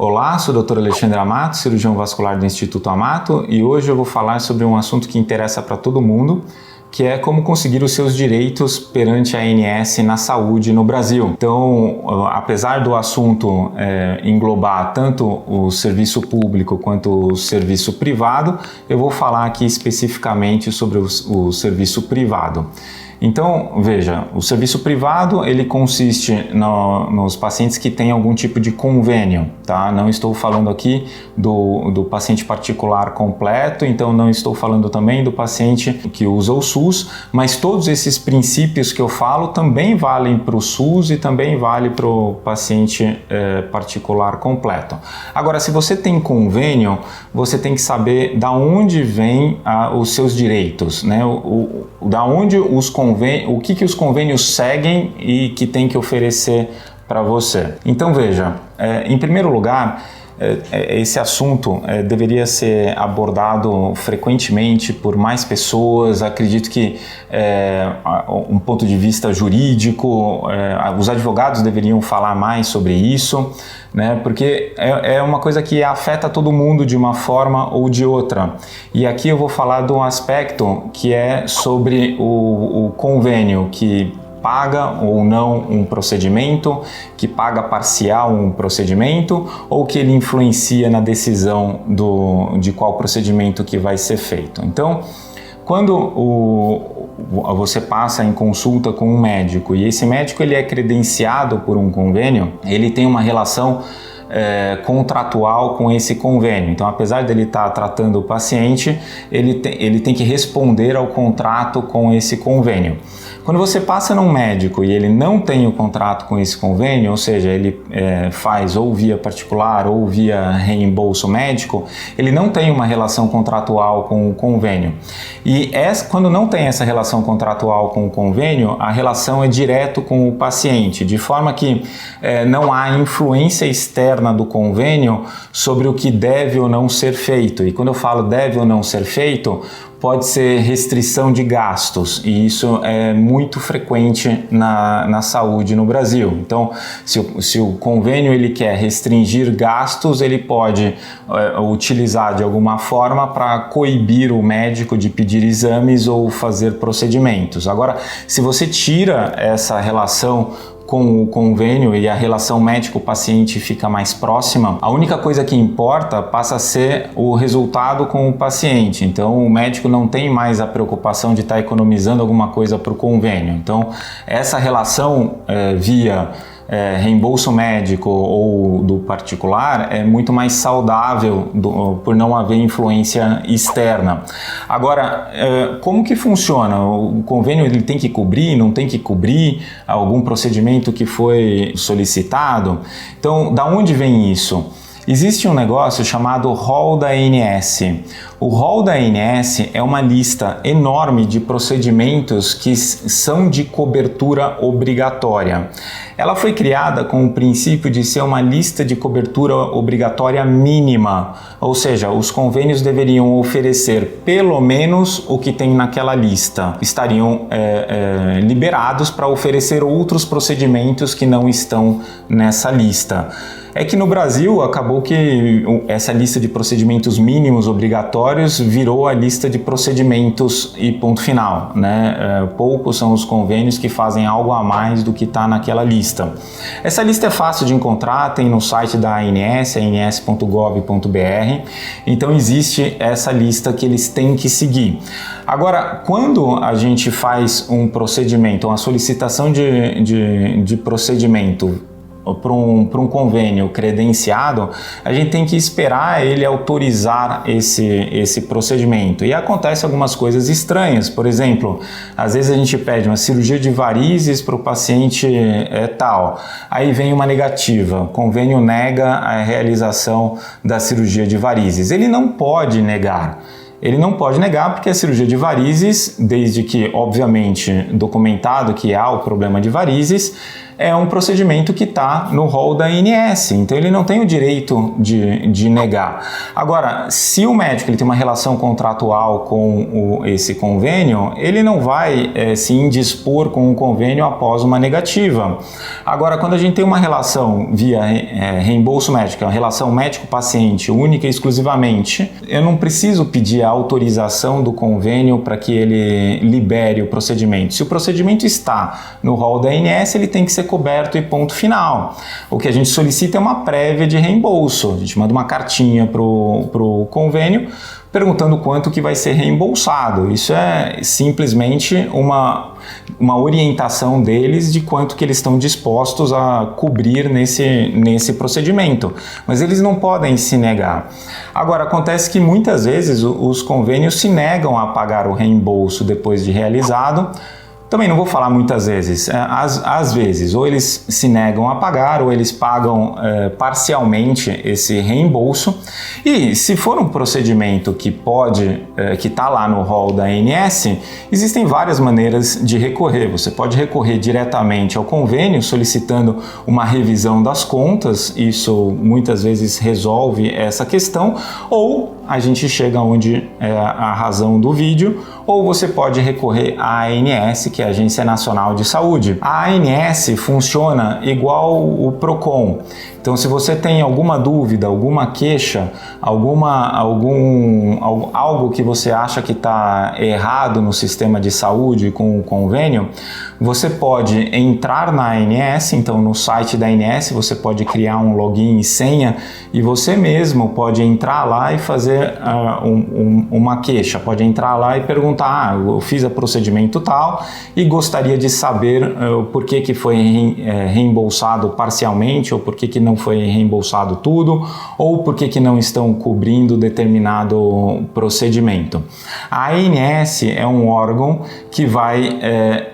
Olá, sou o Dr. Alexandre Amato, cirurgião vascular do Instituto Amato, e hoje eu vou falar sobre um assunto que interessa para todo mundo, que é como conseguir os seus direitos perante a ANS na saúde no Brasil. Então, apesar do assunto englobar tanto o serviço público quanto o serviço privado, eu vou falar aqui especificamente sobre o serviço privado. Então, veja, o serviço privado ele consiste nos pacientes que têm algum tipo de convênio, tá? Não estou falando aqui do paciente particular completo, então não estou falando também do paciente que usa o SUS, mas todos esses princípios que eu falo também valem para o SUS e também vale para o paciente particular completo. Agora, se você tem convênio, você tem que saber da onde vêm os seus direitos, né? Da onde o que os convênios seguem e que tem que oferecer para você. Então veja, em primeiro lugar, esse assunto deveria ser abordado frequentemente por mais pessoas. Acredito que um ponto de vista jurídico, os advogados deveriam falar mais sobre isso, né? Porque é uma coisa que afeta todo mundo de uma forma ou de outra. E aqui eu vou falar de um aspecto que é sobre o convênio que paga ou não um procedimento, que paga parcial um procedimento ou que ele influencia na decisão de qual procedimento que vai ser feito. Então, quando você passa em consulta com um médico e esse médico ele é credenciado por um convênio, ele tem uma relação contratual com esse convênio. Então, apesar dele estar tratando o paciente, ele tem que responder ao contrato com esse convênio. Quando você passa num médico e ele não tem o contrato com esse convênio, ou seja, ele faz ou via particular ou via reembolso médico, ele não tem uma relação contratual com o convênio. E quando não tem essa relação contratual com o convênio, a relação é direto com o paciente, de forma que não há influência externa do convênio sobre o que deve ou não ser feito. E quando eu falo deve ou não ser feito, pode ser restrição de gastos, e isso é muito frequente na saúde no Brasil. Então, se o convênio ele quer restringir gastos, ele pode utilizar de alguma forma para coibir o médico de pedir exames ou fazer procedimentos. Agora, se você tira essa relação com o convênio e a relação médico-paciente fica mais próxima, a única coisa que importa passa a ser o resultado com o paciente. Então, o médico não tem mais a preocupação de estar economizando alguma coisa para o convênio. Então, essa relação via reembolso médico ou do particular é muito mais saudável por não haver influência externa. Agora, como que funciona? O convênio ele tem que cobrir, não tem que cobrir algum procedimento que foi solicitado? Então, da onde vem isso? Existe um negócio chamado rol da ANS. O rol da ANS é uma lista enorme de procedimentos que são de cobertura obrigatória. Ela foi criada com o princípio de ser uma lista de cobertura obrigatória mínima, ou seja, os convênios deveriam oferecer pelo menos o que tem naquela lista. Estariam liberados para oferecer outros procedimentos que não estão nessa lista. É que no Brasil acabou que essa lista de procedimentos mínimos obrigatórios virou a lista de procedimentos e ponto final, né? Poucos são os convênios que fazem algo a mais do que está naquela lista. Essa lista é fácil de encontrar, tem no site da ANS, ans.gov.br, então existe essa lista que eles têm que seguir. Agora, quando a gente faz um procedimento, uma solicitação de procedimento para um convênio credenciado, a gente tem que esperar ele autorizar esse procedimento. E acontece algumas coisas estranhas. Por exemplo, às vezes a gente pede uma cirurgia de varizes para o paciente tal. Aí vem uma negativa, o convênio nega a realização da cirurgia de varizes. Ele não pode negar. Ele não pode negar porque a cirurgia de varizes, desde que, obviamente, documentado que há o problema de varizes, é um procedimento que está no rol da ANS, então ele não tem o direito de negar. Agora, se o médico ele tem uma relação contratual com esse convênio, ele não vai se indispor com o convênio após uma negativa. Agora, quando a gente tem uma relação via reembolso médico, uma relação médico-paciente única e exclusivamente, eu não preciso pedir a autorização do convênio para que ele libere o procedimento. Se o procedimento está no rol da ANS, ele tem que ser coberto e ponto final. O que a gente solicita é uma prévia de reembolso. A gente manda uma cartinha para o convênio perguntando quanto que vai ser reembolsado. Isso é simplesmente uma orientação deles de quanto que eles estão dispostos a cobrir nesse procedimento. Mas eles não podem se negar. Agora, acontece que muitas vezes os convênios se negam a pagar o reembolso depois de realizado. Também não vou falar muitas vezes, às vezes, ou eles se negam a pagar, ou eles pagam parcialmente esse reembolso. E se for um procedimento que está lá no rol da ANS, existem várias maneiras de recorrer. Você pode recorrer diretamente ao convênio, solicitando uma revisão das contas, isso muitas vezes resolve essa questão, ou a gente chega onde é a razão do vídeo, ou você pode recorrer à ANS, que é a Agência Nacional de Saúde. A ANS funciona igual o PROCON. Então, se você tem alguma dúvida, alguma queixa, algo que você acha que está errado no sistema de saúde com o convênio, você pode entrar na ANS, então no site da ANS você pode criar um login e senha e você mesmo pode entrar lá e fazer uma queixa, pode entrar lá e perguntar, eu fiz o procedimento tal e gostaria de saber por que foi reembolsado parcialmente ou por que não foi reembolsado tudo ou por que não estão cobrindo determinado procedimento. A ANS é um órgão que vai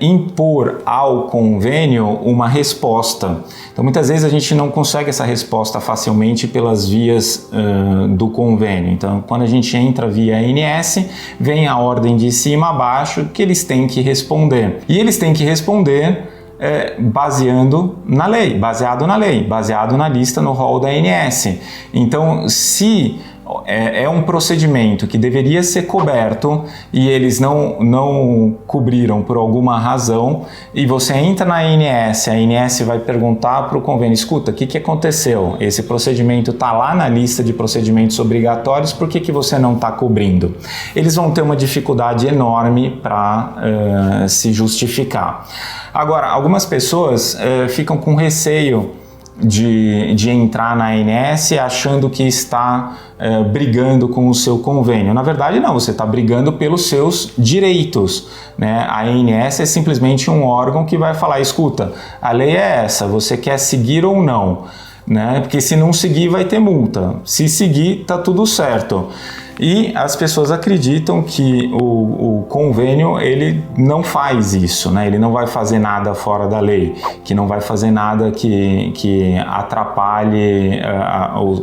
impor ao convênio uma resposta. Então, muitas vezes a gente não consegue essa resposta facilmente pelas vias do convênio. Então, quando a gente entra via ANS, vem a ordem de cima a baixo que eles têm que responder. E eles têm que responder baseado na lei, baseado na lista no rol da ANS. Então, se é um procedimento que deveria ser coberto e eles não cobriram por alguma razão e você entra na ANS, a ANS vai perguntar para o convênio, escuta, o que aconteceu? Esse procedimento está lá na lista de procedimentos obrigatórios, por que você não está cobrindo? Eles vão ter uma dificuldade enorme para se justificar. Agora, algumas pessoas ficam com receio de entrar na ANS achando que está brigando com o seu convênio. Na verdade, não, você está brigando pelos seus direitos, né? A ANS é simplesmente um órgão que vai falar, escuta, a lei é essa, você quer seguir ou não? Né? Porque se não seguir vai ter multa, se seguir está tudo certo. E as pessoas acreditam que o convênio ele não faz isso, né? Ele não vai fazer nada fora da lei, que não vai fazer nada que atrapalhe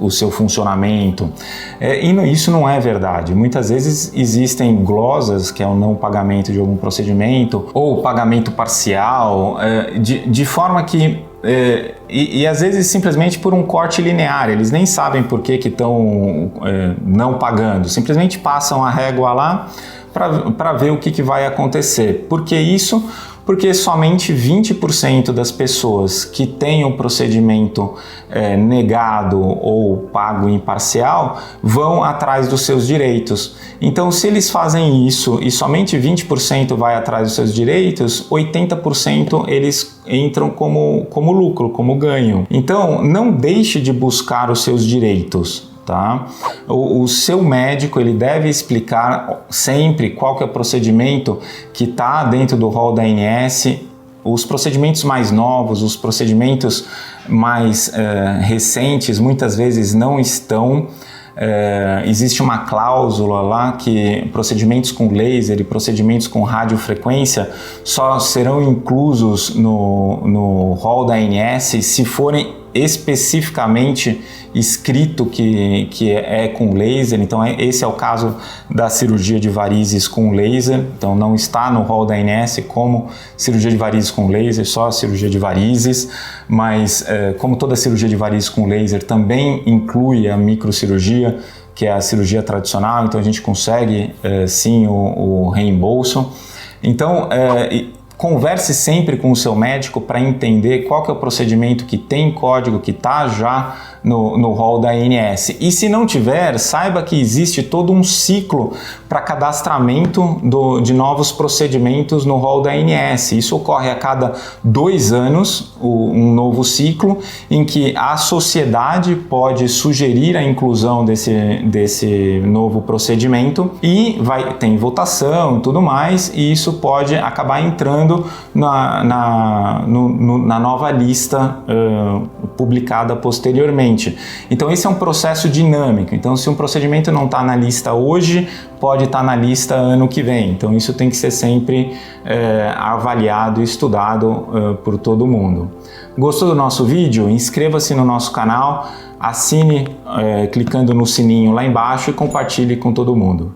o seu funcionamento. E isso não é verdade. Muitas vezes existem glosas, que é o não pagamento de algum procedimento, ou pagamento parcial, de forma que e às vezes simplesmente por um corte linear, eles nem sabem por que estão não pagando, simplesmente passam a régua lá para ver o que vai acontecer. Por que isso? Porque somente 20% das pessoas que têm o procedimento negado ou pago em parcial vão atrás dos seus direitos. Então, se eles fazem isso e somente 20% vai atrás dos seus direitos, 80% eles entram como lucro, como ganho. Então, não deixe de buscar os seus direitos. Tá? O seu médico ele deve explicar sempre qual que é o procedimento que está dentro do rol da ANS. Os procedimentos mais novos, os procedimentos mais recentes, muitas vezes não estão. Existe uma cláusula lá que procedimentos com laser e procedimentos com radiofrequência só serão inclusos no rol da ANS se forem especificamente escrito que é com laser. Então esse é o caso da cirurgia de varizes com laser. Então não está no rol da ANS como cirurgia de varizes com laser, só a cirurgia de varizes, mas como toda cirurgia de varizes com laser também inclui a microcirurgia, que é a cirurgia tradicional, então a gente consegue sim o reembolso. Então converse sempre com o seu médico para entender qual que é o procedimento que tem código, que está já no rol da ANS. E se não tiver, saiba que existe todo um ciclo para cadastramento de novos procedimentos no rol da ANS. Isso ocorre a cada 2 anos, um novo ciclo, em que a sociedade pode sugerir a inclusão desse novo procedimento e tem votação e tudo mais, e isso pode acabar entrando na nova lista publicada posteriormente. Então esse é um processo dinâmico. Então se um procedimento não está na lista hoje, pode estar na lista ano que vem. Então isso tem que ser sempre avaliado e estudado por todo mundo. Gostou do nosso vídeo? Inscreva-se no nosso canal, assine clicando no sininho lá embaixo e compartilhe com todo mundo.